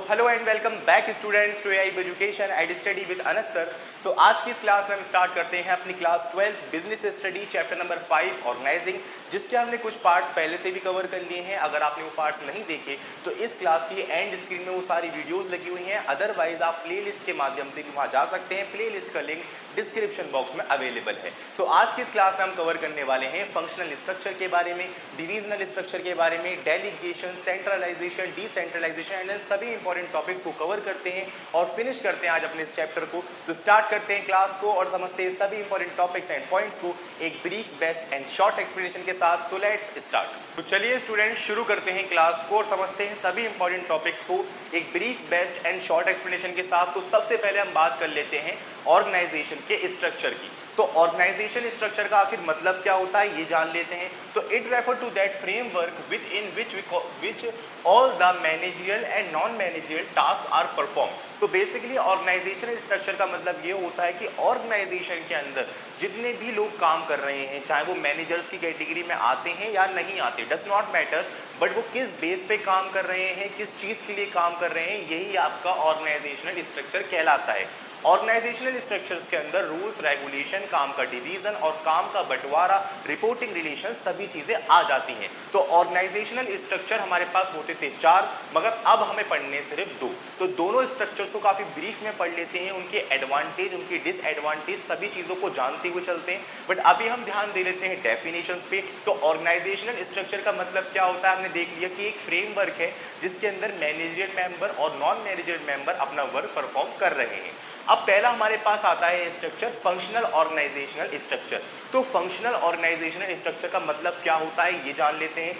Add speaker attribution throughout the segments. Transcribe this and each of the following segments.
Speaker 1: Hello and welcome back students to AI education and study with Anas sir. So आज की इस class में हम स्टार्ट करते हैं अपनी class 12 business study chapter number 5 organizing, जिसके हमने कुछ पार्ट्स पहले से भी कवर कर लिए हैं। अगर आपने वो पार्ट्स नहीं देखे तो इस क्लास की एंड स्क्रीन में वो सारी वीडियोस लगी हुई हैं, अदरवाइज आप प्लेलिस्ट के माध्यम से भी वहाँ जा सकते हैं। प्लेलिस्ट का लिंक डिस्क्रिप्शन बॉक्स में अवेलेबल है। सो आज की इस क्लास में हम कवर करने वाले हैं फंक्शनल स्ट्रक्चर के बारे में, डिविजनल स्ट्रक्चर के बारे में, डेलीगेशन, सेंट्रलाइजेशन, डिसेंट्रलाइजेशन एंड सभी इंपॉर्टेंट टॉपिक्स को कवर करते हैं और फिनिश करते हैं आज अपने इस चैप्टर को। सो स्टार्ट करते हैं क्लास को और समझते हैं सभी इंपॉर्टेंट टॉपिक्स एंड पॉइंट्स को एक brief, best and short explanation के साथ। So let's start. तो चलिए स्टूडेंट शुरू करते हैं क्लास को और समझते हैं सभी इंपॉर्टेंट टॉपिक्स को एक brief, best and short explanation के साथ। तो सबसे पहले हम बात कर लेते हैं ऑर्गेनाइजेशन के स्ट्रक्चर की। तो ऑर्गेनाइजेशन स्ट्रक्चर का आखिर मतलब क्या होता है ये जान लेते हैं। तो it refer to that framework within which all the managerial and non managerial task are perform. तो बेसिकली ऑर्गेनाइजेशन स्ट्रक्चर का मतलब ये होता है कि ऑर्गेनाइजेशन के अंदर जितने भी लोग काम कर रहे हैं, चाहे वो मैनेजर्स की कैटेगरी में आते हैं या नहीं आते, डज नॉट मैटर, बट वो किस बेस पे काम कर रहे हैं, किस चीज़ के लिए काम कर रहे हैं, यही आपका ऑर्गेनाइजेशनल स्ट्रक्चर कहलाता है। ऑर्गेनाइजेशनल स्ट्रक्चर्स के अंदर रूल्स, रेगुलेशन, काम का डिवीजन और काम का बंटवारा, रिपोर्टिंग रिलेशन, सभी चीजें आ जाती हैं। तो ऑर्गेनाइजेशनल स्ट्रक्चर हमारे पास होते थे 4, मगर अब हमें पढ़ने सिर्फ 2। तो दोनों स्ट्रक्चर्स को काफी ब्रीफ में पढ़ लेते हैं, उनके एडवांटेज, उनकी डिसएडवांटेज, सभी चीजों को जानते हुए चलते हैं। बट अभी हम ध्यान दे लेते हैं डेफिनेशंस पे। तो ऑर्गेनाइजेशनल स्ट्रक्चर का मतलब क्या होता है, हमने देख लिया कि एक फ्रेमवर्क है जिसके अंदर मैनेजरियल मेंबर और नॉन मैनेजरियल मेंबर अपना वर्क परफॉर्म कर रहे हैं। अब पहला हमारे पास आता है स्ट्रक्चर फंक्शनल ऑर्गेनाइजेशनल स्ट्रक्चर। तो फंक्शनल ऑर्गेनाइजेशनल स्ट्रक्चर का मतलब क्या होता है ये जान लेते हैं।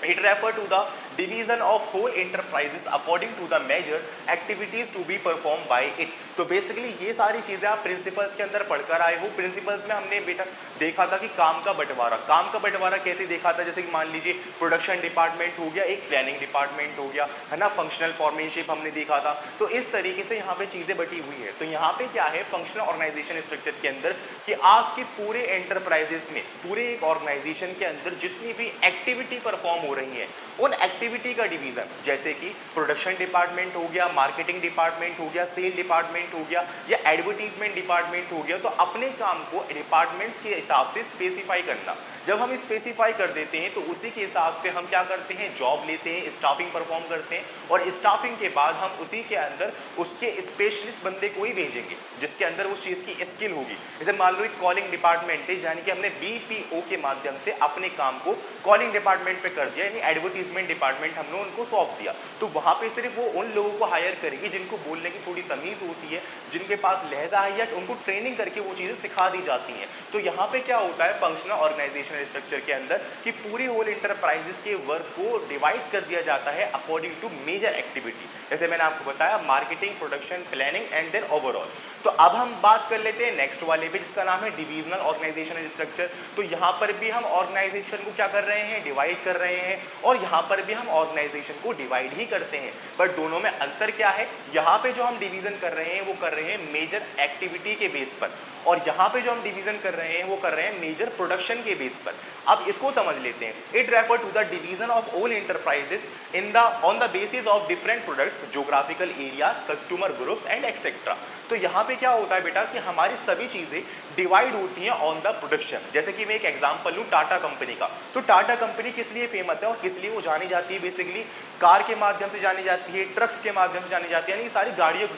Speaker 1: It refer to the division of whole enterprises according to the major activities to be performed by it। तो बेसिकली ये सारी चीज़ें आप प्रिंसिपल्स के अंदर पढ़कर आए हो। प्रिंसिपल्स में हमने बेटा देखा था कि काम का बंटवारा कैसे देखा था, जैसे कि मान लीजिए प्रोडक्शन डिपार्टमेंट हो गया, एक प्लानिंग डिपार्टमेंट हो गया, है ना, फंक्शनल फॉर्मेनशिप हमने देखा था। तो इस तरीके से यहाँ पे चीज़ें बटी हुई है। तो यहाँ पे क्या है फंक्शनल ऑर्गेनाइजेशन स्ट्रक्चर के अंदर कि आपके पूरे एंटरप्राइजेस में, पूरे एक ऑर्गेनाइजेशन के अंदर जितनी भी एक्टिविटी परफॉर्म हो रही है उन एक्टिविटी का डिवीजन, जैसे कि प्रोडक्शन डिपार्टमेंट हो गया, मार्केटिंग डिपार्टमेंट हो गया, सेल डिपार्टमेंट हो गया या एडवर्टीजमेंट डिपार्टमेंट हो गया, तो अपने काम को डिपार्टमेंट्स के हिसाब से स्पेसिफाई करना। जब हम स्पेसिफाई कर देते हैं तो उसी के हिसाब से हम क्या करते हैं, जॉब लेते हैं, स्टाफिंग परफॉर्म करते हैं और स्टाफिंग के बाद हम उसी के अंदर उसके स्पेशलिस्ट बंदे को ही भेजेंगे जिसके अंदर उस चीज़ की स्किल होगी। जैसे मान लो एक कॉलिंग डिपार्टमेंट है, यानी कि हमने बीपीओ के माध्यम से अपने काम को कॉलिंग डिपार्टमेंट पे कर दिया, यानी एडवर्टीजमेंट डिपार्टमेंट हमने उनको सौंप दिया। तो वहां पे सिर्फ वो उन लोगों को हायर करेगी जिनको बोलने की थोड़ी तमीज होती है, जिनके पास लहजा है, या उनको ट्रेनिंग करके वो चीजें सिखा दी जाती हैं। तो यहाँ पे क्या होता है फंक्शनल ऑर्गेनाइजेशनल स्ट्रक्चर के अंदर कि पूरी होल इंटरप्राइजेस के वर्क को डिवाइड कर दिया जाता है अकॉर्डिंग टू मेजर एक्टिविटी। जैसे मैंने आपको बताया marketing, production, planning and then overall. तो अब हम बात कर लेते हैं नेक्स्ट वाले पे जिसका नाम है डिविजनल ऑर्गेनाइजेशनल स्ट्रक्चर। तो यहाँ पर भी हम ऑर्गेनाइजेशन को क्या कर रहे हैं, डिवाइड कर रहे हैं, और यहाँ पर भी हम ऑर्गेनाइजेशन को डिवाइड ही करते हैं। बट दोनों में अंतर क्या है, यहाँ पे जो हम डिवीजन कर रहे हैं वो कर रहे हैं मेजर एक्टिविटी के बेस पर, और यहाँ पे जो हम डिवीजन कर रहे हैं वो कर रहे हैं मेजर प्रोडक्शन के बेस पर। अब इसको समझ लेते हैं। It refer to the division of all enterprises in the on the basis of different products, geographical areas, customer groups and etcetera. तो यहाँ पे क्या होता है बेटा कि हमारी सभी चीजें डिवाइड होती हैं ऑन द प्रोडक्शन। जैसे कि मैं एक एग्जांपल लूँ टाटा कंपनी का। तो टाटा कंपनी किस लिए फेमस है और किस लिए वो जानी जाती है, बेसिकली कार के माध्यम से जानी जाती है, ट्रक्स के माध्यम से जानी जाती है, यानी सारी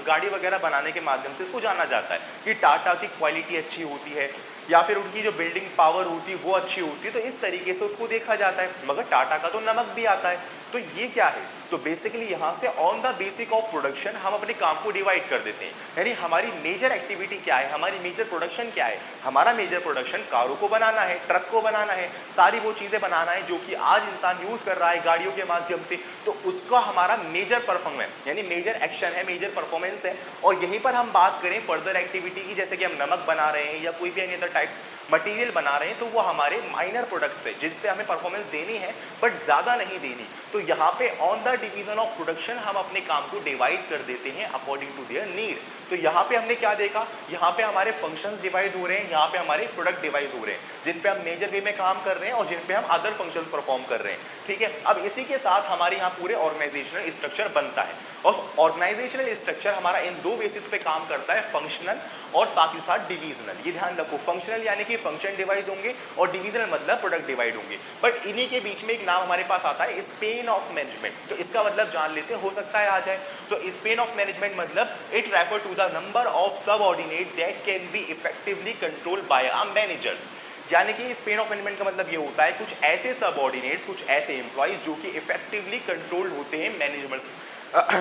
Speaker 1: गाड़ी वगैरह बनाने के माध्यम से इसको जाना जाता है कि टाटा की क्वालिटी अच्छी होती है या फिर उनकी जो बिल्डिंग पावर होती है वो अच्छी होती है। तो इस तरीके से उसको देखा जाता है। मगर टाटा का तो नमक भी आता है। तो ये क्या है, तो बेसिकली यहाँ से on the basic of production हम अपने काम को डिवाइड कर देते हैं। यानी हमारी मेजर एक्टिविटी क्या है, हमारी मेजर प्रोडक्शन क्या है। हमारा मेजर प्रोडक्शन कारों को बनाना है, ट्रक को बनाना है, सारी वो चीज़ें बनाना है जो कि आज इंसान यूज़ कर रहा है गाड़ियों के माध्यम से। तो उसका हमारा मेजर परफॉर्मेंस यानी मेजर एक्शन है, मेजर परफॉर्मेंस है। और यहीं पर हम बात करें फर्दर एक्टिविटी की, जैसे कि हम नमक बना रहे हैं या कोई भी एनी अदर टाइप मटेरियल बना रहे हैं तो वो हमारे माइनर प्रोडक्ट्स है जिस पे हमें परफॉर्मेंस देनी है बट ज़्यादा नहीं देनी। तो यहाँ पे on the division of production हम अपने काम को डिवाइड कर देते हैं अकॉर्डिंग टू देयर नीड। तो यहाँ पे हमने क्या देखा, यहाँ पे हमारे फंक्शंस डिवाइड हो रहे हैं, यहाँ पे हमारे प्रोडक्ट डिवाइड हो रहे हैं जिन पे हम मेजर वे में काम कर रहे हैं और जिन पे हम अदर फंक्शंस परफॉर्म कर रहे हैं। ठीक है, अब इसी के साथ हमारे यहाँ पूरे ऑर्गेनाइजेशनल स्ट्रक्चर बनता है और ऑर्गेनाइजेशनल स्ट्रक्चर हमारा इन दो बेसिस पे काम करता है, फंक्शनल और साथ ही साथ डिविजनल। ये ध्यान रखो, फंक्शनल यानी कि फंक्शन डिवाइड होंगे और डिविजनल मतलब प्रोडक्ट डिवाइड होंगे। बट इन्हीं के बीच में एक नाम हमारे पास आता है स्पेन ऑफ मैनेजमेंट। तो इसका मतलब जान लेते हैं, हो सकता है आ जाए। तो स्पेन ऑफ मैनेजमेंट मतलब it refer to the number of subordinate that can be effectively controlled by a managers. यानी कि स्पेन ऑफ मैनेजमेंट का मतलब ये होता है कुछ ऐसे सबऑर्डिनेट्स, कुछ ऐसे एम्प्लॉयज जो कि इफेक्टिवली कंट्रोल्ड होते हैं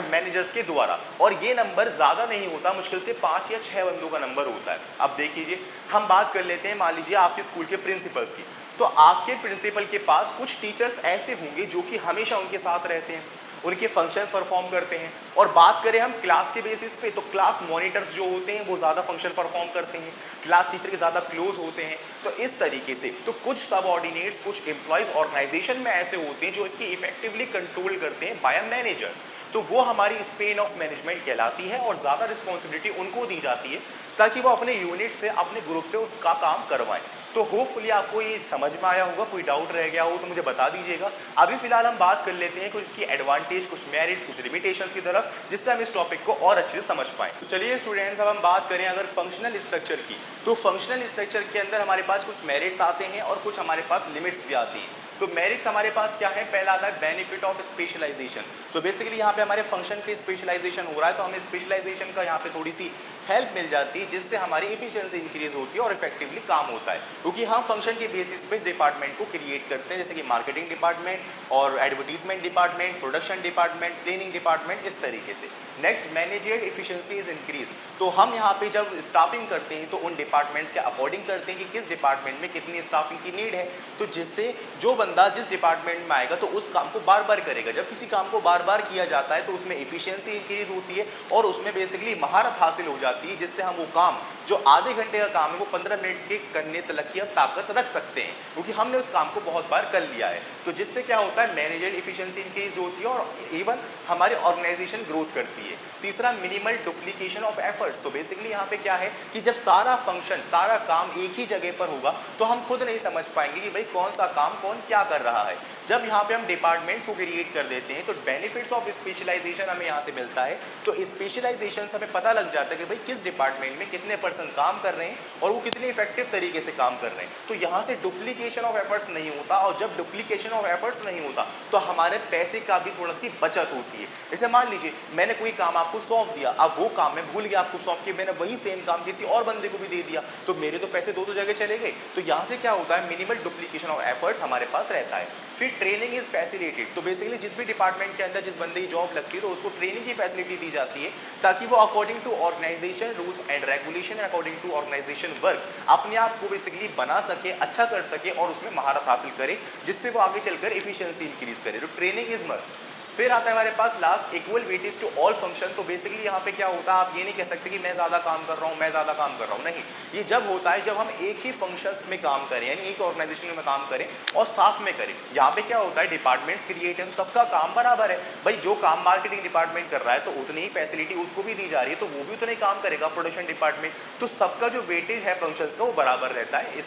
Speaker 1: मैनेजर्स के द्वारा। और ये नंबर ज़्यादा नहीं होता, मुश्किल से 5 या 6 बंदों का नंबर होता है। अब देखिए, हम बात कर लेते हैं मान लीजिए आपके स्कूल के प्रिंसिपल्स की। तो आपके प्रिंसिपल के पास कुछ टीचर्स ऐसे होंगे जो कि हमेशा उनके साथ रहते हैं, उनके फंक्शंस परफॉर्म करते हैं। और बात करें हम क्लास के बेसिस पे, तो क्लास मॉनिटर्स जो होते हैं वो ज़्यादा फंक्शन परफॉर्म करते हैं, क्लास टीचर के ज़्यादा क्लोज होते हैं। तो इस तरीके से तो कुछ सबऑर्डिनेट्स, कुछ एम्प्लॉयज़ ऑर्गेनाइजेशन में ऐसे होते हैं जो इसकी इफेक्टिवली कंट्रोल करते हैं बाय मैनेजर्स। तो वो हमारी स्पेन ऑफ मैनेजमेंट कहलाती है और ज़्यादा रिस्पॉन्सिबिलिटी उनको दी जाती है ताकि वो अपने यूनिट से, अपने ग्रुप से उसका काम करवाएं। तो होपफुली आपको ये समझ में आया होगा। कोई डाउट रह गया हो तो मुझे बता दीजिएगा। अभी फिलहाल हम बात कर लेते हैं कुछ इसकी एडवांटेज, कुछ मेरिट्स, कुछ लिमिटेशंस की तरफ, जिससे हम इस टॉपिक को और अच्छे से समझ पाएं। तो चलिए स्टूडेंट्स, अब हम बात करें अगर फंक्शनल स्ट्रक्चर की, तो फंक्शनल स्ट्रक्चर के अंदर हमारे पास कुछ मेरिट्स आते हैं और कुछ हमारे पास लिमिट्स भी आती हैं। तो मेरिट्स हमारे पास क्या है, पहला आता है बेनिफिट ऑफ स्पेशलाइजेशन। तो बेसिकली यहाँ पे हमारे फंक्शन पे स्पेशलाइजेशन हो रहा है तो हमें स्पेशलाइजेशन का यहाँ पे थोड़ी सी हेल्प मिल जाती है जिससे हमारी एफिशिएंसी इंक्रीज होती है और इफेक्टिवली काम होता है। क्योंकि हम फंक्शन के बेसिस पे डिपार्टमेंट को क्रिएट करते हैं, जैसे कि मार्केटिंग डिपार्टमेंट और advertisement department, production department, planning department, इस तरीके से। Next, managerial efficiency is increase. तो हम यहाँ पे जब स्टाफिंग करते हैं तो उन डिपार्टमेंट्स के अकॉर्डिंग करते हैं कि किस डिपार्टमेंट में कितनी स्टाफिंग की नीड है, तो जिससे जो बंदा जिस डिपार्टमेंट में आएगा तो उस काम को बार बार करेगा। जब किसी काम को बार बार किया जाता है तो उसमें एफिशिएंसी इंक्रीज होती है और उसमें बेसिकली महारत हासिल हो जाती है, जिससे हम वो काम जो आधे घंटे का काम है वो 15 मिनट के करने तक की अब ताकत रख सकते हैं, क्योंकि हमने उस काम को बहुत बार कर लिया है। तो जिससे क्या होता है, मैनेजरियल एफिशिएंसी इंक्रीज होती है और इवन हमारी ऑर्गेनाइजेशन ग्रोथ करती है। तीसरा, मिनिमल डुप्लीकेशन ऑफ एफर्ट्स। तो बेसिकली यहाँ पे क्या है कि जब सारा फंक्शन, सारा काम एक ही जगह पर होगा तो हम खुद नहीं समझ पाएंगे कि भाई कौन सा काम कौन क्या कर रहा है। जब यहाँ पे हम डिपार्टमेंट्स को क्रिएट कर देते हैं तो बेनिफिट्स ऑफ स्पेशलाइजेशन हमें यहाँ से मिलता है। तो स्पेशलाइजेशन से हमें पता लग जाता है कि भाई किस डिपार्टमेंट में कितने पर्सन काम कर रहे हैं और वो कितने इफेक्टिव तरीके से काम कर रहे हैं। तो यहाँ से डुप्लीकेशन ऑफ एफर्ट्स नहीं होता, और जब डुप्लीकेशन ऑफ एफर्ट्स नहीं होता तो हमारे पैसे का भी थोड़ा सी बचत होती है। जैसे मान लीजिए मैंने कोई काम आपको सौंप दिया, अब वो काम मैं भूल गया आपको सौंप के, मैंने वही सेम काम किसी और बंदे को भी दे दिया, तो मेरे तो पैसे दो जगह चले गए। तो यहाँ से क्या होता है, मिनिमल डुप्लीकेशन ऑफ एफर्ट्स हमारे पास रहता है। फिर ट्रेनिंग इज फैसिलिटेड। तो बेसिकली जिस भी डिपार्टमेंट के अंदर जिस बंदे की जॉब लगती है तो उसको ट्रेनिंग की फैसिलिटी दी जाती है ताकि वो according to organization rules and regulation and according to organization work अपने आप को बेसिकली बना सके, अच्छा कर सके और उसमें महारत हासिल करे, जिससे वो आगे चलकर एफिशिएंसी इंक्रीज करे। तो ट्रेनिंग इज मस्ट। फिर आता है हमारे पास last, equal weightage to all function. तो बेसिकली यहाँ पे क्या होता है, आप ये नहीं कह सकते कि मैं ज़्यादा काम कर रहा हूँ, मैं ज़्यादा काम कर रहा हूँ, नहीं। ये जब होता है जब हम एक ही फंक्शंस में काम करें, यानी एक ऑर्गेनाइजेशन में काम करें और साथ में करें। यहाँ पे क्या होता है, डिपार्टमेंट्स क्रिएट है तो सबका काम बराबर है। भाई जो काम मार्केटिंग डिपार्टमेंट कर रहा है तो उतनी ही फैसिलिटी उसको भी दी जा रही है, तो वो भी उतना ही काम करेगा प्रोडक्शन डिपार्टमेंट। तो सबका जो वेटेज है फंक्शंस का वो बराबर रहता है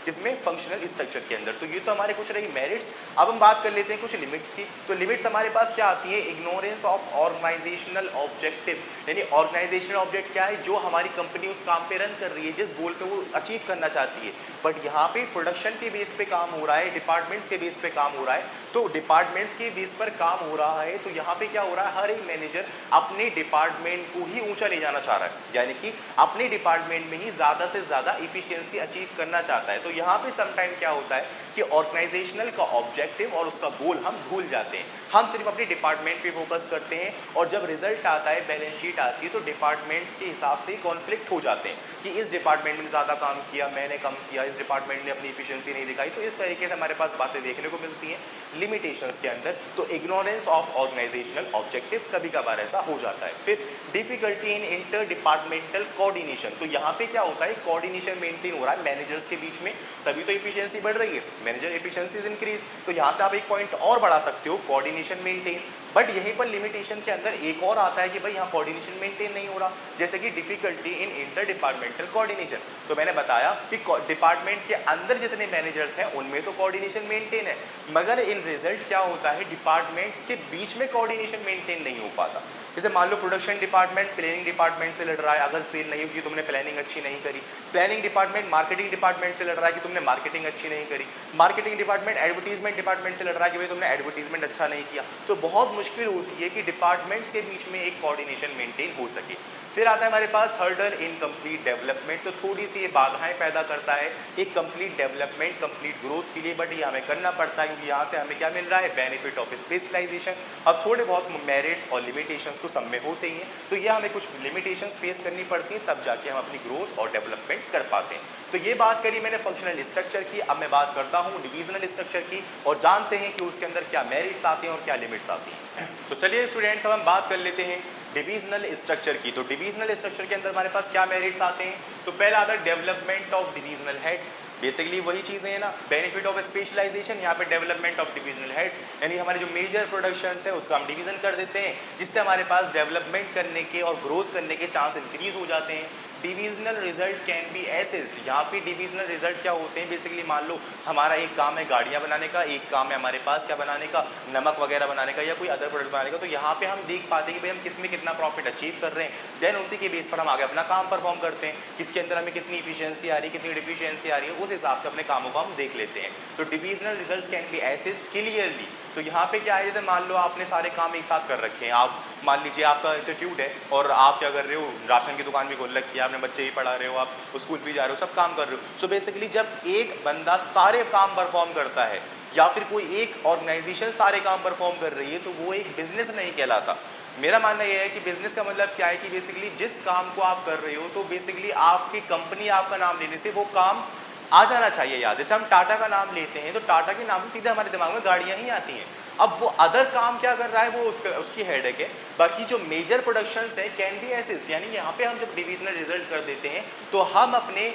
Speaker 1: इसमें फंक्शनल स्ट्रक्चर के अंदर। तो ये तो हमारे कुछ रही मेरिट्स। अब हम बात कर लेते हैं कुछ लिमिट्स की। तो लिमिट्स हमारे पास क्या आती है, इग्नोरेंस ऑफ ऑर्गेनाइजेशनल ऑब्जेक्टिव। यानी ऑर्गेनाइजेशनल ऑब्जेक्ट क्या है, जो हमारी कंपनी उस काम पे रन कर रही है, जिस गोल पे वो अचीव करना चाहती है। बट यहाँ पे प्रोडक्शन के बेस पे काम हो रहा है, डिपार्टमेंट्स के बेस पे काम हो रहा है। तो डिपार्टमेंट्स के बेस पर काम हो रहा है तो यहाँ पे क्या हो रहा है, हर एक मैनेजर अपने डिपार्टमेंट को ही ऊंचा ले जाना चाह रहा है, यानी कि अपने डिपार्टमेंट में ही ज़्यादा से ज़्यादा इफिशियंसी अचीव करना चाहता है। तो यहाँ पे समटाइम क्या होता है कि ऑर्गेनाइजेशनल का ऑब्जेक्टिव और उसका गोल हम भूल जाते हैं। हम सिर्फ अपने डिपार्टमेंट पे फोकस करते हैं और जब रिजल्ट आता है, बैलेंस शीट आती है, तो डिपार्टमेंट्स के हिसाब से कॉन्फ्लिक्ट हो जाते हैं कि इस डिपार्टमेंट ने ज़्यादा काम किया, मैंने कम किया, इस डिपार्टमेंट ने अपनी इफिशिएंसी नहीं दिखाई। तो इस तरीके से हमारे पास बातें देखने को मिलती हैं लिमिटेशंस के अंदर। तो इग्नोरेंस ऑफ ऑर्गेनाइजेशनल ऑब्जेक्टिव कभी कभार ऐसा हो जाता है। फिर difficulty in inter departmental coordination. तो यहाँ पे क्या होता है, कोऑर्डिनेशन मेंटेन हो रहा है मैनेजर्स के बीच में, तभी तो एफिशिएंसी बढ़ रही है, मैनेजर एफिशिएंसी इज इंक्रीज। तो यहाँ से आप एक पॉइंट और बढ़ा सकते हो, कोऑर्डिनेशन मेंटेन। बट यहीं पर लिमिटेशन के अंदर एक और आता है कि भाई यहाँ कोऑर्डिनेशन मेंटेन नहीं हो रहा, जैसे कि difficulty in inter departmental coordination. तो मैंने बताया कि डिपार्टमेंट के अंदर जितने मैनेजर्स हैं उनमें तो कोऑर्डिनेशन मेंटेन है, मगर इन रिजल्ट क्या होता है, डिपार्टमेंट्स के बीच में कोऑर्डिनेशन मेंटेन नहीं हो पाता। जैसे मान लो प्रोडक्शन डिपार्टमेंट प्लानिंग डिपार्टमेंट से लड़ रहा है, अगर सेल नहीं होगी तुमने प्लानिंग अच्छी नहीं करी। प्लानिंग डिपार्टमेंट मार्केटिंग डिपार्टमेंट से लड़ रहा है कि तुमने मार्केटिंग अच्छी नहीं करी। मार्केटिंग डिपार्टमेंट एडवर्टीजमेंट डिपार्टमेंट से लड़ रहा है कि भाई तुमने एडवर्टीजमेंट अच्छा नहीं किया। तो बहुत मुश्किल होती है कि डिपार्टमेंट्स के बीच में एक कोऑर्डिनेशन मेंटेन हो सके। फिर आता है हमारे पास हर्डल इन कंप्लीट डेवलपमेंट। तो थोड़ी सी ये बाधाएं पैदा करता है एक कंप्लीट डेवलपमेंट, कंप्लीट ग्रोथ के लिए, बट ये हमें करना पड़ता है क्योंकि यहाँ से हमें क्या मिल रहा है, बेनिफिट ऑफ स्पेशलाइजेशन। अब थोड़े बहुत मेरिट्स और लिमिटेशंस तो सब में होते ही हैं, तो ये हमें कुछ लिमिटेशंस फेस करनी पड़ती हैं, तब जाके हम अपनी ग्रोथ और डेवलपमेंट कर पाते हैं। तो ये बात करी मैंने फंक्शनल स्ट्रक्चर की। अब मैं बात करता हूँ डिविजनल स्ट्रक्चर की और जानते हैं कि उसके अंदर क्या मेरिट्स आते हैं और क्या लिमिट्स आती हैं। तो चलिए स्टूडेंट्स, अब हम बात कर लेते हैं डिविजनल स्ट्रक्चर की। तो डिविजनल स्ट्रक्चर के अंदर हमारे पास क्या मेरिट्स आते हैं। तो पहला आता है development of divisional head. Basically वही चीज़ें हैं ना, बेनिफिट ऑफ स्पेशलाइजेशन, यहाँ पे डेवलपमेंट ऑफ डिविजनल हेड्स, यानी हमारे जो मेजर प्रोडक्शंस है उसका हम डिवीजन कर देते हैं, जिससे हमारे पास डेवलपमेंट करने के और ग्रोथ करने के चांस इंक्रीज हो जाते हैं। Divisional result can be assessed. यहाँ पे डिविजनल रिजल्ट क्या होते हैं, बेसिकली मान लो हमारा एक काम है गाड़ियाँ बनाने का, एक काम है हमारे पास क्या बनाने का, नमक वगैरह बनाने का या कोई अदर प्रोडक्ट बनाने का। तो यहाँ पे हम देख पाते हैं कि भाई हम किस में कितना प्रॉफिट अचीव कर रहे हैं, देन उसी के बेस पर हम आगे अपना काम परफॉर्म करते हैं, किसके अंदर हमें कितनी इफिशियंसी आ रही है, कितनी डिफिशियंसी आ रही है, उस हिसाब से अपने कामों को हम देख लेते हैं। तो divisional result can be assessed clearly. तो यहाँ पे क्या है, जैसे मान लो आपने सारे काम एक साथ कर रखे हैं, आप मान लीजिए आपका इंस्टीट्यूट है और आप क्या कर रहे हो, राशन की दुकान भी खोल रखी है आपने, बच्चे ही पढ़ा रहे हो, आप स्कूल भी जा रहे हो, सब काम कर रहे हो। सो बेसिकली जब एक बंदा सारे काम परफॉर्म करता है या फिर कोई एक ऑर्गेनाइजेशन सारे काम परफॉर्म कर रही है, तो वो एक बिजनेस नहीं कहलाता। मेरा मानना यह है कि बिजनेस का मतलब क्या है कि बेसिकली जिस काम को आप कर रहे हो, तो बेसिकली आपकी कंपनी आपका नाम लेने से वो काम आ जाना चाहिए याद। जैसे हम टाटा का नाम लेते हैं तो टाटा के नाम से सीधे हमारे दिमाग में गाड़ियां ही आती हैं। अब वो अदर काम क्या कर रहा है वो उसकी हेडेक है। बाकी जो मेजर प्रोडक्शंस हैं कैन बी एसेस्ड, यानी यहाँ पे हम जब डिविजनल रिजल्ट कर देते हैं तो हम अपने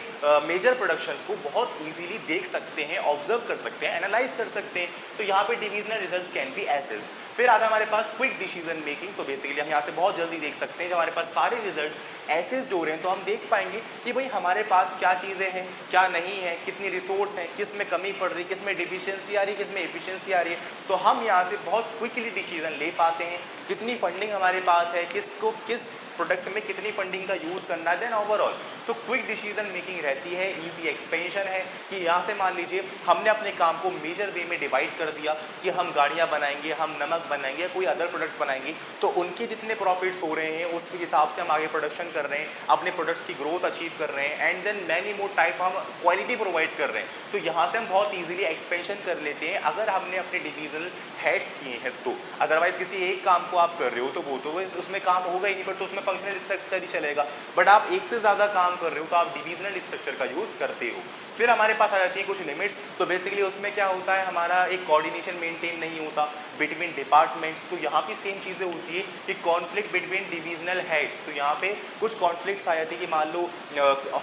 Speaker 1: मेजर प्रोडक्शंस को बहुत इजीली देख सकते हैं, ऑब्जर्व कर सकते हैं, एनालाइज कर सकते हैं। तो यहाँ पे divisional results can be assessed. फिर आता है हमारे पास क्विक डिसीजन मेकिंग। तो बेसिकली हम यहाँ से बहुत जल्दी देख सकते हैं, जब हमारे पास सारे रिजल्ट्स एसेस्ड हो रहे हैं तो हम देख पाएंगे कि भाई हमारे पास क्या चीज़ें हैं, क्या नहीं है, कितनी रिसोर्स हैं, किस में कमी पड़ रही है, किस में डिफिशियंसी आ रही है, किस में एफिशिएंसी आ रही है। तो हम यहाँ से बहुत क्विकली डिसीजन ले पाते हैं, कितनी फंडिंग हमारे पास है, किसको किस प्रोडक्ट में कितनी फंडिंग का यूज़ करना है, देन ओवरऑल तो क्विक डिसीजन मेकिंग रहती है। इजी एक्सपेंशन है कि यहाँ से मान लीजिए हमने अपने काम को मेजर वे में डिवाइड कर दिया कि हम गाड़ियाँ बनाएंगे, हम नमक बनाएंगे या कोई अदर प्रोडक्ट्स बनाएंगे, तो उनके जितने प्रॉफिट्स हो रहे हैं उसके हिसाब से हम आगे प्रोडक्शन कर रहे हैं, अपने प्रोडक्ट्स की ग्रोथ अचीव कर रहे हैं, and then many more type हम क्वालिटी प्रोवाइड कर रहे हैं। तो यहाँ से हम बहुत ईजिली एक्सपेंशन कर लेते हैं अगर हमने अपने डिविजनल हेड्स किए हैं तो। अदरवाइज किसी एक काम को आप कर रहे हो तो वो तो उसमें काम होगा ही नहीं, फिर तो उसमें फंक्शनल स्ट्रक्चर ही चलेगा। बट आप एक से ज़्यादा काम कर रहे हो तो आप डिविजनल स्ट्रक्चर का यूज़ करते हो। फिर हमारे पास आ जाती है कुछ लिमिट्स। तो बेसिकली उसमें क्या होता है, हमारा एक कोऑर्डिनेशन मेंटेन नहीं होता बिटवीन डिपार्टमेंट्स। तो यहाँ पे सेम चीज़ें होती है कि कॉन्फ्लिक्ट बिटवीन डिविजनल हेड्स। तो यहाँ पे कुछ कॉन्फ्लिक्ट्स आ जाती है कि मान लो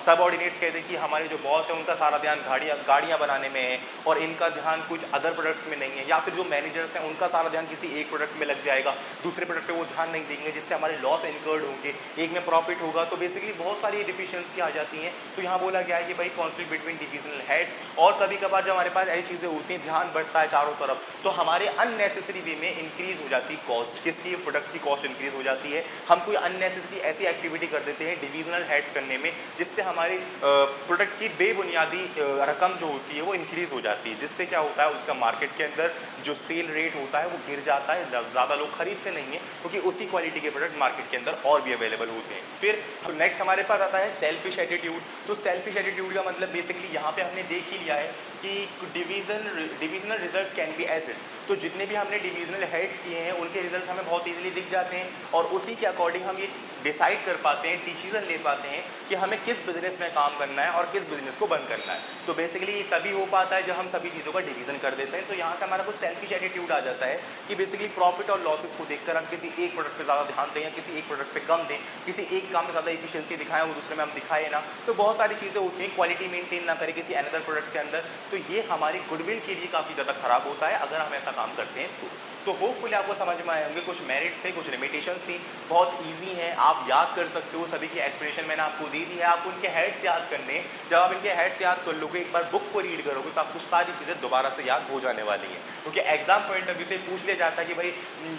Speaker 1: सब ऑर्डिनेट्स कहते हैं कि हमारे जो बॉस है उनका सारा ध्यान गाड़ियाँ बनाने में है और इनका ध्यान कुछ अदर प्रोडक्ट्स में नहीं है, या फिर जो मैनेजर्स हैं उनका सारा ध्यान किसी एक प्रोडक्ट में लग जाएगा, दूसरे प्रोडक्ट पे वो ध्यान नहीं देंगे, जिससे हमारे लॉस इनकर्ड होंगे, एक में प्रॉफिट होगा। तो बेसिकली बहुत सारी डिफिशियंसी आ जाती हैं। तो यहाँ बोला गया है कि भाई कॉन्फ्लिक्ट बिटवीन डिविजनल हेड्स। और कभी कभार जब हमारे पास ऐसी चीज़ें होती हैं, ध्यान बढ़ता है चारों तरफ, तो हमारे अननेसेसरी वे में इंक्रीज हो जाती है कॉस्ट। किसकी? प्रोडक्ट की कॉस्ट इंक्रीज हो जाती है। हम कोई अननेसेसरी ऐसी एक्टिविटी कर देते हैं डिविजनल हेड्स करने में, जिससे हमारी प्रोडक्ट की बेबुनियादी रकम जो होती है वो इंक्रीज हो जाती है, जिससे क्या होता है उसका मार्केट के अंदर जो सेल रेट होता है वो गिर जाता है, ज़्यादा लोग खरीदते नहीं हैं क्योंकि उसी क्वालिटी के प्रोडक्ट मार्केट के अंदर और भी अवेलेबल होते हैं। फिर नेक्स्ट हमारे पास आता है सेल्फिश एटीट्यूड। तो सेल्फिश एटीट्यूड का मतलब बेसिकली यहाँ पे हमने देख ही लिया है कि divisional results can be acids. तो जितने भी हमने डिविजनल हेड्स किए हैं उनके रिजल्ट्स हमें बहुत ईजिली दिख जाते हैं और उसी के अकॉर्डिंग हम ये डिसाइड कर पाते हैं, डिसीजन ले पाते हैं कि हमें किस बिजनेस में काम करना है और किस बिजनेस को बंद करना है। तो बेसिकली ये तभी हो पाता है जब हम सभी चीज़ों का डिवीजन कर देते हैं। तो यहाँ से हमारा कुछ सेल्फिश एटीट्यूड आ जाता है कि बेसिकली प्रॉफिट और लॉसेस को देखकर हम किसी एक प्रोडक्ट पे ज़्यादा ध्यान दें या किसी एक प्रोडक्ट पे कम दें, किसी एक काम में ज़्यादा इफिशियंसी दिखाएं और दूसरे में हम दिखाएं ना। तो बहुत सारी चीज़ें होती हैं, क्वालिटी मेंटेन ना करें किसी अनदर प्रोडक्ट्स के अंदर। तो ये हमारी गुडविल के लिए काफ़ी ज़्यादा खराब होता है अगर हम ऐसा काम करते हैं तो होपफुली आपको समझ में आए होंगे। कुछ मेरिट्स थे, कुछ लिमिटेशंस थी, बहुत इजी हैं, आप याद कर सकते हो। सभी की एक्सप्लेनेशन मैंने आपको दी दी है, आपको इनके हेड्स याद करने हैं। जब आप इनके हेड्स याद कर लोगे, एक बार बुक को रीड करोगे तो आपको सारी चीज़ें दोबारा से याद हो जाने वाली हैं। क्योंकि एग्जाम पॉइंट ऑफ व्यू से पूछ लिया जाता है कि भाई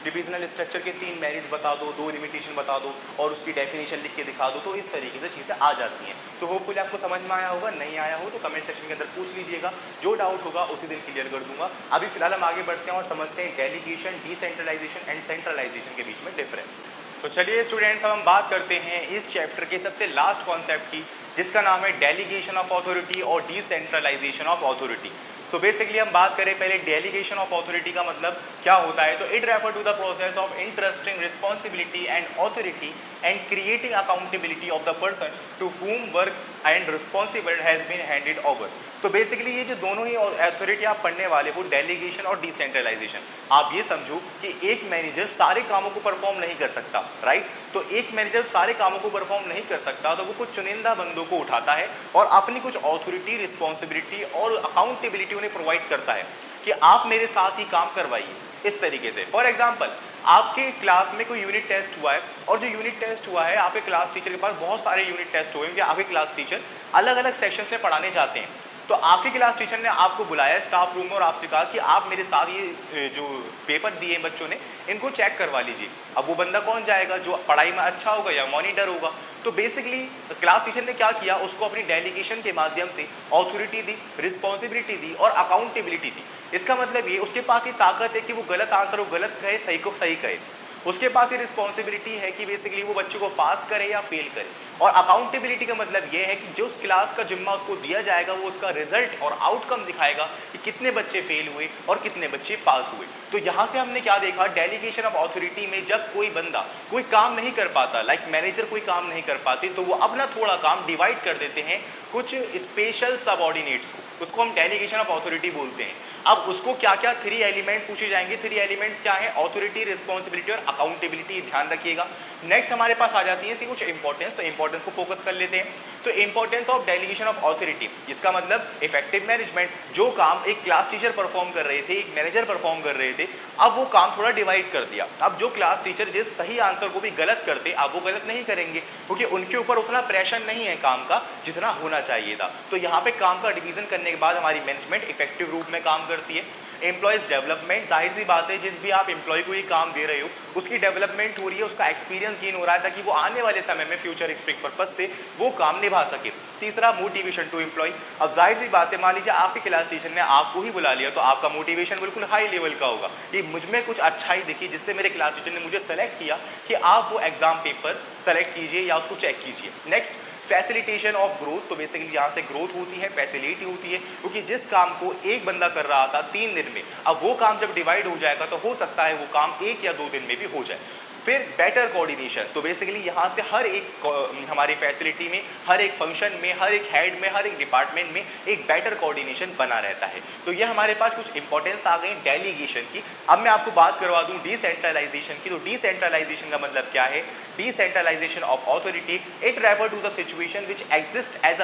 Speaker 1: डिविजनल स्ट्रक्चर के 3 मेरिट्स बता दो, 2 लिमिटेशन बता दो और उसकी डेफिनेशन लिख के दिखा दो। तो इस तरीके से चीज़ें आ जाती हैं। तो होपफुली आपको समझ में आया होगा। नहीं आया हो तो कमेंट सेक्शन के अंदर पूछ लीजिएगा, जो डाउट होगा उसी दिन क्लियर कर दूंगा। अभी फिलहाल हम आगे बढ़ते हैं और समझते हैं डेलीगेशन, डिसेंट्रलाइजेशन एंड सेंट्रलाइजेशन के बीच में डिफरेंस। तो चलिए स्टूडेंट्स, अब हम बात करते हैं इस चैप्टर के सबसे लास्ट कॉन्सेप्ट की, जिसका नाम है डेलीगेशन ऑफ अथॉरिटी और decentralization of authority. So basically हम बात करें पहले डेलीगेशन ऑफ अथॉरिटी का मतलब क्या होता है। तो it refer to the process of interesting responsibility and authority and creating accountability of the person to whom work and responsible has been handed over. तो बेसिकली ये जो दोनों ही अथॉरिटी आप पढ़ने वाले हो, डेलीगेशन और डिसेंट्रलाइजेशन, आप ये समझो कि एक मैनेजर सारे कामों को परफॉर्म नहीं कर सकता, राइट। तो एक मैनेजर सारे कामों को परफॉर्म नहीं कर सकता तो वो कुछ चुनिंदा बंदों को उठाता है और अपनी कुछ अथॉरिटी, रिस्पॉन्सिबिलिटी और अकाउंटेबिलिटी उन्हें प्रोवाइड करता है कि आप मेरे साथ ही काम करवाइए। इस तरीके से फॉर एग्जाम्पल, आपके क्लास में कोई यूनिट टेस्ट हुआ है और जो यूनिट टेस्ट हुआ है, आपके क्लास टीचर के पास बहुत सारे यूनिट टेस्ट हुए हैं। आपके क्लास टीचर अलग अलग सेक्शन में पढ़ाने जाते हैं। तो आपके क्लास टीचर ने आपको बुलाया स्टाफ रूम में और आपसे कहा कि आप मेरे साथ ये जो पेपर दिए बच्चों ने, इनको चेक करवा लीजिए। अब वो बंदा कौन जाएगा? जो पढ़ाई में अच्छा होगा या मॉनिटर होगा। तो बेसिकली क्लास टीचर ने क्या किया, उसको अपनी डेलीगेशन के माध्यम से ऑथोरिटी दी, रिस्पॉन्सिबिलिटी दी और अकाउंटेबिलिटी दी। इसका मतलब ये उसके पास ये ताकत है कि वो गलत आंसर वो गलत कहे, सही को सही कहे। उसके पास ये रिस्पॉन्सिबिलिटी है कि बेसिकली वो बच्चों को पास करे या फेल करे। और अकाउंटेबिलिटी का मतलब ये है कि जो उस क्लास का जिम्मा उसको दिया जाएगा वो उसका रिजल्ट और आउटकम दिखाएगा कि कितने बच्चे फेल हुए और कितने बच्चे पास हुए। तो यहाँ से हमने क्या देखा, डेलीगेशन ऑफ अथॉरिटी में जब कोई बंदा कोई काम नहीं कर पाता, लाइक मैनेजर कोई काम नहीं कर पाते, तो वो अपना थोड़ा काम डिवाइड कर देते हैं कुछ स्पेशल सबऑर्डिनेट्स को, उसको हम डेलीगेशन ऑफ अथॉरिटी बोलते हैं। अब उसको क्या क्या 3 एलिमेंट्स पूछे जाएंगे। 3 एलिमेंट्स क्या है? ऑथोरिटी, रिस्पॉन्सिबिलिटी और अकाउंटेबिलिटी, ध्यान रखिएगा। नेक्स्ट हमारे पास आ जाती है इसकी कुछ इंपॉर्टेंस, तो इंपॉर्टेंस को फोकस कर लेते हैं। तो importance of delegation of authority, इसका मतलब इफेक्टिव मैनेजमेंट। जो काम एक क्लास टीचर परफॉर्म कर रहे थे, एक मैनेजर परफॉर्म कर रहे थे, अब वो काम थोड़ा डिवाइड कर दिया। अब जो क्लास टीचर जिस सही आंसर को भी गलत करते, अब वो गलत नहीं करेंगे क्योंकि उनके ऊपर उतना प्रेशर नहीं है काम का जितना होना चाहिए था। तो यहाँ पे काम का डिवीजन करने के बाद हमारी मैनेजमेंट इफेक्टिव रूप में काम करती है। एम्प्लॉयज डेवलपमेंट, जाहिर सी बात है जिस भी आप एम्प्लॉय को ये काम दे रहे हो उसकी डेवलपमेंट हो रही है, उसका एक्सपीरियंस गेन हो रहा है ताकि वो आने वाले समय में फ्यूचर एक्सपेक्ट पर्पज से वो काम निभा सके। तीसरा, मोटिवेशन टू एम्प्लॉय। अब जाहिर सी बात है, मान लीजिए आपके क्लास टीचर ने आपको ही बुला लिया तो आपका मोटिवेशन बिल्कुल हाई लेवल का होगा कि मुझ में कुछ अच्छाई दिखी जिससे मेरे क्लास टीचर ने मुझे सेलेक्ट किया कि आप वो एग्जाम पेपर सेलेक्ट कीजिए या उसको चेक कीजिए। Next, facilitation of growth. तो बेसिकली यहाँ से ग्रोथ होती है, फैसिलिटी होती है, क्योंकि जिस काम को एक बंदा कर रहा था 3 दिन में, अब वो काम जब डिवाइड हो जाएगा तो हो सकता है वो काम 1 या 2 दिन में भी हो जाए। फिर बेटर कोऑर्डिनेशन। तो बेसिकली यहाँ से हर एक हमारी फैसिलिटी में, हर एक फंक्शन में, हर एक हेड में, हर एक डिपार्टमेंट में एक बेटर कोऑर्डिनेशन बना रहता है। तो ये हमारे पास कुछ इंपॉर्टेंस आ गई डेलीगेशन की। अब मैं आपको बात करवा दूँ डिसेंट्रलाइजेशन की। तो डिसेंट्रलाइजेशन का मतलब क्या है? Decentralisation of authority, it refer to the situation which exist as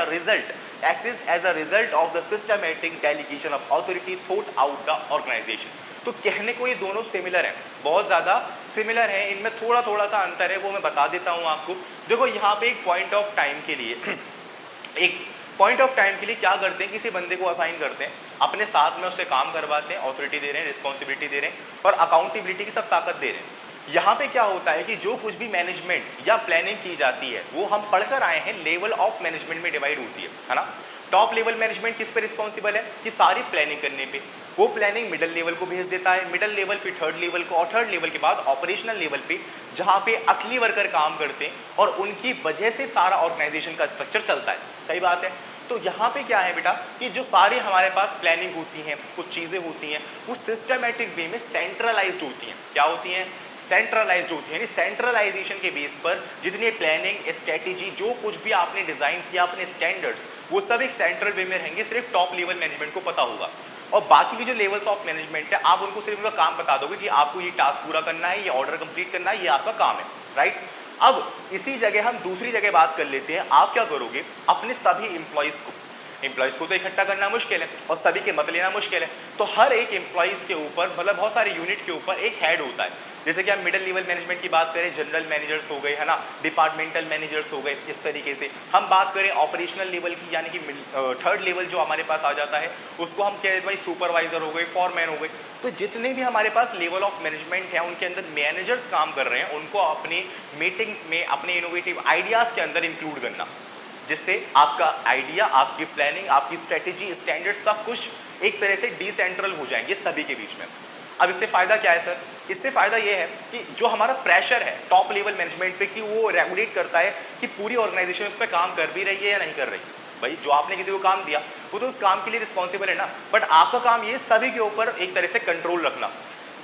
Speaker 1: a result of the systematic delegation of authority throughout the organisation. तो कहने को ये दोनों सिमिलर हैं, बहुत ज़्यादा सिमिलर हैं, इनमें थोड़ा थोड़ा सा अंतर है, वो मैं बता देता हूँ आपको। देखो यहाँ पे एक पॉइंट ऑफ टाइम के लिए क्या करते हैं, किसी बंदे को असाइन करते हैं, अपने साथ में उससे काम करवाते हैं, ऑथोरिटी दे रहे हैं, रिस्पॉन्सिबिलिटी दे रहे हैं और अकाउंटेबिलिटी की सब ताकत दे रहे हैं। यहाँ पे क्या होता है कि जो कुछ भी मैनेजमेंट या प्लानिंग की जाती है वो हम पढ़कर आए हैं, लेवल ऑफ मैनेजमेंट में डिवाइड होती है ना। टॉप लेवल मैनेजमेंट किस पे रिस्पॉन्सिबल है कि सारी प्लानिंग करने पे, वो प्लानिंग मिडिल लेवल को भेज देता है, मिडिल लेवल फिर थर्ड लेवल को और थर्ड लेवल के बाद ऑपरेशनल लेवल पे, जहाँ पे असली वर्कर काम करते हैं और उनकी वजह से सारा ऑर्गेनाइजेशन का स्ट्रक्चर चलता है। सही बात है। तो यहाँ पे क्या है बेटा कि जो सारी हमारे पास प्लानिंग होती हैं, कुछ चीज़ें होती हैं, वो सिस्टमेटिक वे में सेंट्रलाइज्ड होती हैं। क्या होती हैं? सेंट्रलाइज्ड होती है। यानी सेंट्रलाइजेशन के बेस पर जितनी प्लानिंग, स्ट्रेटेजी, जो कुछ भी आपने डिजाइन किया, अपने स्टैंडर्ड्स, वो सब एक सेंट्रल वे में रहेंगे, सिर्फ टॉप लेवल मैनेजमेंट को पता होगा। और बाकी की जो लेवल्स ऑफ मैनेजमेंट है, आप उनको सिर्फ उनका काम बता दोगे कि आपको ये टास्क पूरा करना है, ये ऑर्डर कंप्लीट करना है, ये आपका काम है, राइट। अब इसी जगह हम दूसरी जगह बात कर लेते हैं। आप क्या करोगे? अपने सभी एम्प्लॉयज़ को तो इकट्ठा करना मुश्किल है और सभी के मत लेना मुश्किल है, तो हर एक एम्प्लॉयज़ के ऊपर, मतलब बहुत सारे यूनिट के ऊपर एक हेड होता है। जैसे कि हम मिडिल लेवल मैनेजमेंट की बात करें, जनरल मैनेजर्स हो गए, है ना, डिपार्टमेंटल मैनेजर्स हो गए। इस तरीके से हम बात करें ऑपरेशनल लेवल की, यानी कि थर्ड लेवल जो हमारे पास आ जाता है, उसको हम कहते हैं भाई सुपरवाइजर हो गए, फॉरमैन हो गए। तो जितने भी हमारे पास लेवल ऑफ मैनेजमेंट है, उनके अंदर मैनेजर्स काम कर रहे हैं, उनको अपनी मीटिंग्स में अपने इनोवेटिव आइडियाज़ के अंदर इंक्लूड करना, जिससे आपका आइडिया, आपकी प्लानिंग, आपकी स्ट्रेटेजी, स्टैंडर्ड सब कुछ एक तरह से डिसेंट्रल हो जाएंगे सभी के बीच में। अब इससे फ़ायदा क्या है सर? इससे फ़ायदा ये है कि जो हमारा प्रेशर है टॉप लेवल मैनेजमेंट पे, कि वो रेगुलेट करता है कि पूरी ऑर्गेनाइजेशन उस पर काम कर भी रही है या नहीं कर रही। भाई जो आपने किसी को काम दिया, वो तो उस काम के लिए रिस्पॉन्सिबल है ना, बट आपका काम ये सभी के ऊपर एक तरह से कंट्रोल रखना।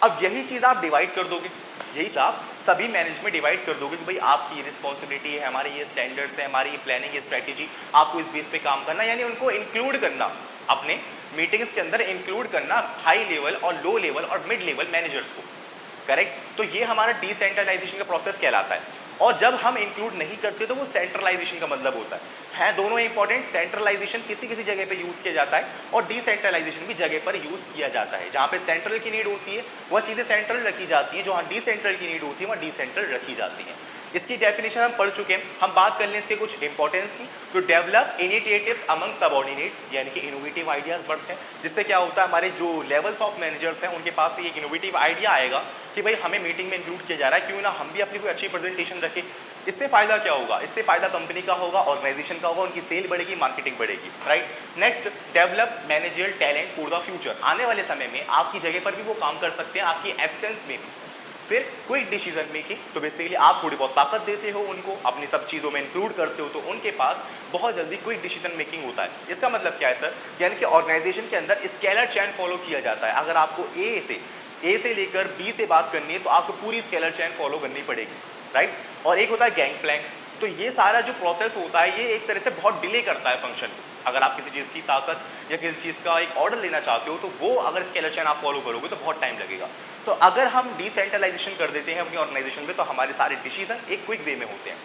Speaker 1: अब यही चीज़ आप डिवाइड कर दोगे, यही चीज़ आप सभी मैनेज में डिवाइड कर दोगे कि भाई आपकी रिस्पॉन्सिबिलिटी है, हमारे ये स्टैंडर्ड्स है, हमारी ये प्लानिंग, ये स्ट्रैटेजी, आपको इस बेस पे काम करना, यानी उनको इंक्लूड करना, अपने मीटिंग्स के अंदर इंक्लूड करना हाई लेवल और लो लेवल और मिड लेवल मैनेजर्स को, करेक्ट। तो ये हमारा डिसेंट्रलाइजेशन का प्रोसेस कहलाता है। और जब हम इंक्लूड नहीं करते तो वो सेंट्रलाइजेशन का मतलब होता है दोनों इंपॉर्टेंट। सेंट्रलाइजेशन किसी किसी जगह पे यूज़ किया जाता है और डिसेंट्रलाइजेशन भी जगह पर यूज़ किया जाता है। जहाँ पे सेंट्रल की नीड होती है वह चीज़ें सेंट्रल रखी जाती हैं, जहाँ डिसेंट्रल की नीड होती है वहाँ डिसेंट्रल रखी जाती हैं। इसकी डेफिनेशन हम पढ़ चुके हैं। हम बात कर लें इसके कुछ इंपॉर्टेंस की। तो डेवलप इनिशिएटिव्स अमंग सबऑर्डिनेट्स, यानी कि इनोवेटिव आइडियाज़ बढ़ते हैं, जिससे क्या होता है हमारे जो लेवल्स ऑफ मैनेजर्स हैं उनके पास एक इनोवेटिव आइडिया आएगा कि भाई हमें मीटिंग में इंक्लूड किया जा रहा है, क्यों ना हम भी अपनी कोई अच्छी प्रेजेंटेशन रखें। इससे फ़ायदा क्या होगा? इससे फ़ायदा कंपनी का होगा, ऑर्गेनाइजेशन का होगा, उनकी सेल बढ़ेगी, मार्केटिंग बढ़ेगी, right. Next, develop managerial talent for the future. आने वाले समय में आपकी जगह पर भी वो काम कर सकते हैं, आपकी एब्सेंस में भी। फिर क्विक डिसीजन मेकिंग, तो बेसिकली आप थोड़ी बहुत ताकत देते हो उनको, अपनी सब चीज़ों में इंक्लूड करते हो, तो उनके पास बहुत जल्दी क्विक डिसीजन मेकिंग होता है। इसका मतलब क्या है सर? यानी कि ऑर्गेनाइजेशन के अंदर स्केलर चैन फॉलो किया जाता है। अगर आपको ए से लेकर बी से बात करनी है तो आपको पूरी स्केलर चैन फॉलो करनी पड़ेगी, राइट। और एक होता है गैंग प्लैंक। तो ये सारा जो प्रोसेस होता है ये एक तरह से बहुत डिले करता है फंक्शन को। अगर आप किसी चीज़ की ताकत या किसी चीज़ का एक ऑर्डर लेना चाहते हो तो वो अगर स्केलर चैन आप फॉलो करोगे तो बहुत टाइम लगेगा। तो अगर हम डिसेंट्रलाइजेशन कर देते हैं अपनी ऑर्गेनाइजेशन में तो हमारे सारे डिसीजन एक क्विक वे में होते हैं।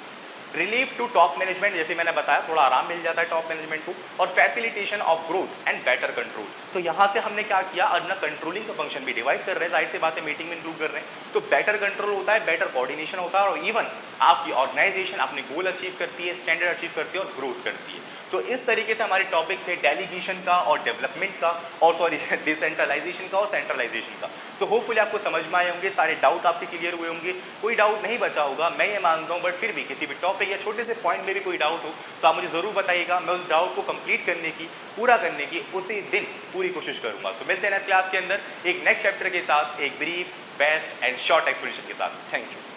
Speaker 1: रिलीफ टू टॉप मैनेजमेंट, जैसे मैंने बताया थोड़ा आराम मिल जाता है टॉप मैनेजमेंट को। और facilitation of growth and better control. तो यहाँ से हमने क्या किया, अपना कंट्रोलिंग का फंक्शन भी डिवाइड कर रहे हैं, जाहिर सी बात है मीटिंग में इंक्लूड कर रहे हैं, तो बेटर कंट्रोल होता है, बेटर कोऑर्डिनेशन होता है, और इवन आपकी ऑर्गेनाइजेशन अपने गोल अचीव करती है, स्टैंडर्ड अचीव करती है और ग्रोथ करती है। तो इस तरीके से हमारे टॉपिक थे डेलीगेशन का और डेवलपमेंट का, और सॉरी डिसेंट्रलाइजेशन का और सेंट्रलाइजेशन का। सो होपफुली आपको समझ में आए होंगे, सारे डाउट आपके क्लियर हुए होंगे, कोई डाउट नहीं बचा होगा मैं ये मानता हूँ। बट फिर भी किसी भी टॉपिक या छोटे से पॉइंट में भी कोई डाउट हो तो आप मुझे ज़रूर बताइएगा। मैं उस डाउट को कंप्लीट करने की, पूरा करने की उसी दिन पूरी कोशिश करूँगा। सो मिलते हैं नेक्स्ट क्लास के अंदर एक नेक्स्ट चैप्टर के साथ, एक brief, best and short explanation के साथ। Thank you.